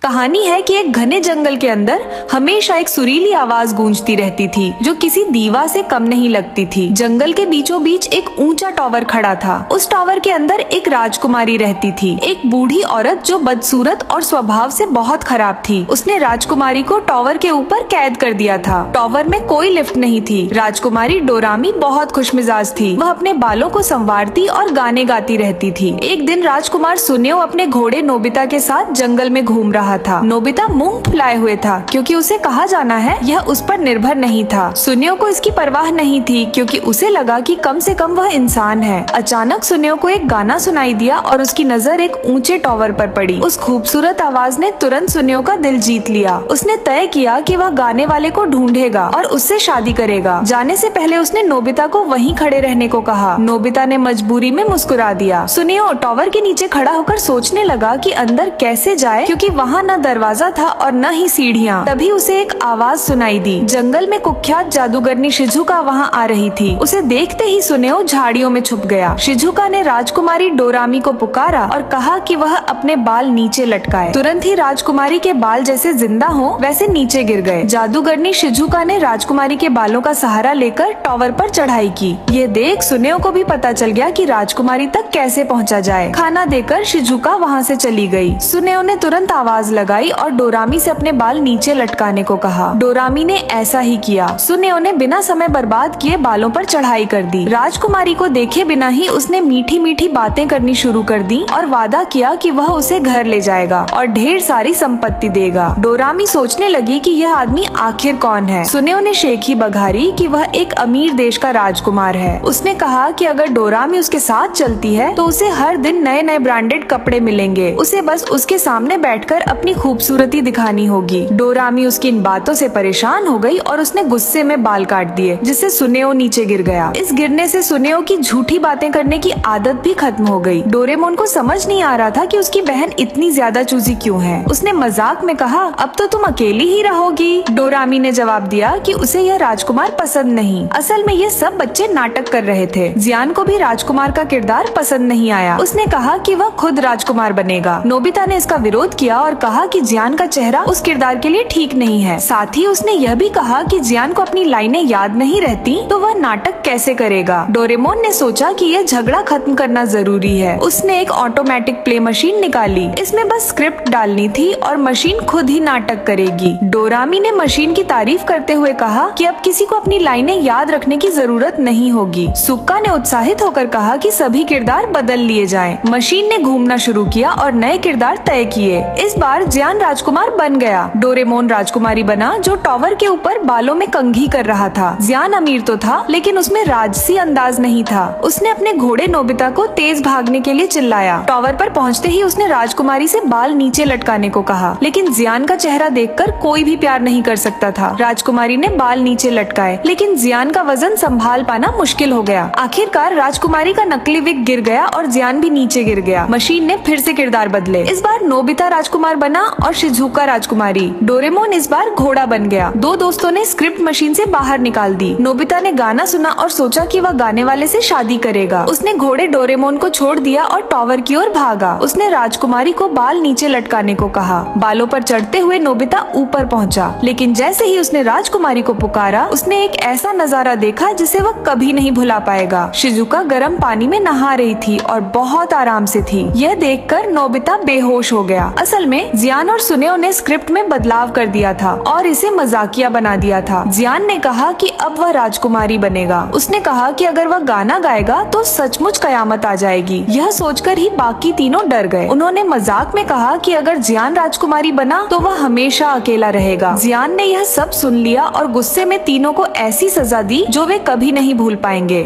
कहानी है कि एक घने जंगल के अंदर हमेशा एक सुरीली आवाज गूंजती रहती थी जो किसी दीवा से कम नहीं लगती थी। जंगल के बीचों बीच एक ऊंचा टावर खड़ा था। उस टावर के अंदर एक राजकुमारी रहती थी, एक बूढ़ी औरत जो बदसूरत और स्वभाव से बहुत खराब थी। उसने राजकुमारी को टावर के ऊपर कैद कर दिया था। टावर में कोई लिफ्ट नहीं थी। राजकुमारी डोरामी बहुत खुशमिजाज थी। वह अपने बालों को संवारती और गाने गाती रहती थी। एक दिन राजकुमार सुनेओ अपने घोड़े नोबिता के साथ जंगल में घूम रहा था। नोबिता मुंह फुलाए हुए था क्योंकि उसे कहा जाना है यह उस पर निर्भर नहीं था। सुनेओ को इसकी परवाह नहीं थी क्योंकि उसे लगा कि कम से कम वह इंसान है। अचानक सुनेओ को एक गाना सुनाई दिया और उसकी नजर एक ऊंचे टावर पर पड़ी। उस खूबसूरत आवाज ने तुरंत सुनेओ का दिल जीत लिया। उसने तय किया कि वह गाने वाले को ढूंढेगा और उससे शादी करेगा। जाने से पहले उसने नोबिता को वहीं खड़े रहने को कहा। नोबिता ने मजबूरी में मुस्कुरा दिया। सुनेओ टावर के नीचे खड़ा होकर सोचने लगा कि अंदर कैसे जाए क्योंकि वहाँ न दरवाजा था और न ही सीढ़ियाँ। तभी उसे एक आवाज सुनाई दी। जंगल में कुख्यात जादूगरनी शिजुका वहाँ आ रही थी। उसे देखते ही सुनेओ झाड़ियों में छुप गया। शिजुका ने राजकुमारी डोरामी को पुकारा और कहा कि वह अपने बाल नीचे लटकाए। तुरंत ही राजकुमारी के बाल जैसे जिंदा हो वैसे नीचे गिर गए। जादूगरनी शिजुका ने राजकुमारी के बालों का सहारा लेकर टावर पर चढ़ाई की। ये देख सुनेओ को भी पता चल गया कि राजकुमारी तक कैसे पहुँचा जाए। खाना देकर शिजुका वहाँ से चली गई। सुनेओ ने तुरंत आवाज लगाई और डोरामी से अपने बाल नीचे लटकाने को कहा। डोरामी ने ऐसा ही किया। सुनेओ ने बिना समय बर्बाद किए बालों पर चढ़ाई कर दी। राजकुमारी को देखे बिना ही उसने मीठी मीठी बातें करनी शुरू कर दी और वादा किया कि वह उसे घर ले जाएगा और ढेर सारी संपत्ति देगा। डोरामी सोचने लगी कि यह आदमी आखिर कौन है। सुनेओ ने शेखी बघारी कि वह एक अमीर देश का राजकुमार है। उसने कहा कि अगर डोरामी उसके साथ चलती है तो उसे हर दिन नए नए ब्रांडेड कपड़े मिलेंगे। उसे बस उसके सामने बैठकर अपनी खूबसूरती दिखानी होगी। डोरामी उसकी इन बातों से परेशान हो गई और उसने गुस्से में बाल काट दिए जिससे सुनेओ नीचे गिर गया। इस गिरने से सुनेओ की झूठी बातें करने की आदत भी खत्म हो गई। डोरेमोन को समझ नहीं आ रहा था कि उसकी बहन इतनी ज्यादा चूजी क्यों है। उसने मजाक में कहा, अब तो तुम अकेली ही रहोगी। डोरामी ने जवाब दिया कि उसे यह राजकुमार पसंद नहीं। असल में ये सब बच्चे नाटक कर रहे थे। जियान को भी राजकुमार का किरदार पसंद नहीं आया। उसने कहा कि वह खुद राजकुमार बनेगा। नोबिता ने इसका विरोध किया और कहा कि जियान का चेहरा उस किरदार के लिए ठीक नहीं है। साथ ही उसने यह भी कहा कि जियान को अपनी लाइनें याद नहीं रहती तो वह नाटक कैसे करेगा। डोरेमोन ने सोचा कि यह झगड़ा खत्म करना जरूरी है। उसने एक ऑटोमेटिक प्ले मशीन निकाली। इसमें बस स्क्रिप्ट डालनी थी और मशीन खुद ही नाटक करेगी। डोरामी ने मशीन की तारीफ करते हुए कहा कि अब किसी को अपनी लाइनें याद रखने की जरूरत नहीं होगी। सुक्का ने उत्साहित होकर कहा कि सभी किरदार बदल लिए जाएं। मशीन ने घूमना शुरू किया और नए किरदार तय किए। इस बार जियान राजकुमार बन गया। डोरेमोन राजकुमारी बना जो टावर के ऊपर बालों में कंघी कर रहा था। जियान अमीर तो था लेकिन उसमें राजसी अंदाज नहीं था। उसने अपने घोड़े नोबिता को तेज भागने के लिए चिल्लाया। टावर पर पहुंचते ही उसने राजकुमारी से बाल नीचे लटकाने को कहा लेकिन जियान का चेहरा देखकर कोई भी प्यार नहीं कर सकता था। राजकुमारी ने बाल नीचे लटकाए लेकिन जियान का वजन संभाल पाना मुश्किल हो गया। आखिरकार राजकुमारी का नकली विग गिर गया और जियान भी नीचे गिर गया। मशीन ने फिर से किरदार बदले। इस बार नोबिता राजकुमार बना और शिजुका राजकुमारी। डोरेमोन इस बार घोड़ा बन गया। दो दोस्तों ने स्क्रिप्ट मशीन से बाहर निकाल दी। नोबिता ने गाना सुना और सोचा कि वह गाने वाले से शादी करेगा। उसने घोड़े डोरेमोन को छोड़ दिया और टावर की ओर भागा। उसने राजकुमारी को बाल नीचे लटकाने को कहा। बालों पर चढ़ते हुए नोबिता ऊपर पहुंचा लेकिन जैसे ही उसने राजकुमारी को पुकारा उसने एक ऐसा नजारा देखा जिसे वह कभी नहीं भुला पाएगा। शिजुका गर्म पानी में नहा रही थी और बहुत आराम से थी। यह देखकर नोबिता बेहोश हो गया। असल में जियान और सुनेओ ने स्क्रिप्ट में बदलाव कर दिया था और इसे मजाकिया बना दिया था। जियान ने कहा कि अब वह राजकुमारी बनेगा। उसने कहा कि अगर वह गाना गाएगा तो सचमुच कयामत आ जाएगी। यह सोचकर ही बाकी तीनों डर गए। उन्होंने मजाक में कहा कि अगर जियान राजकुमारी बना तो वह हमेशा अकेला रहेगा। जियान ने यह सब सुन लिया और गुस्से में तीनों को ऐसी सजा दी जो वे कभी नहीं भूल पाएंगे।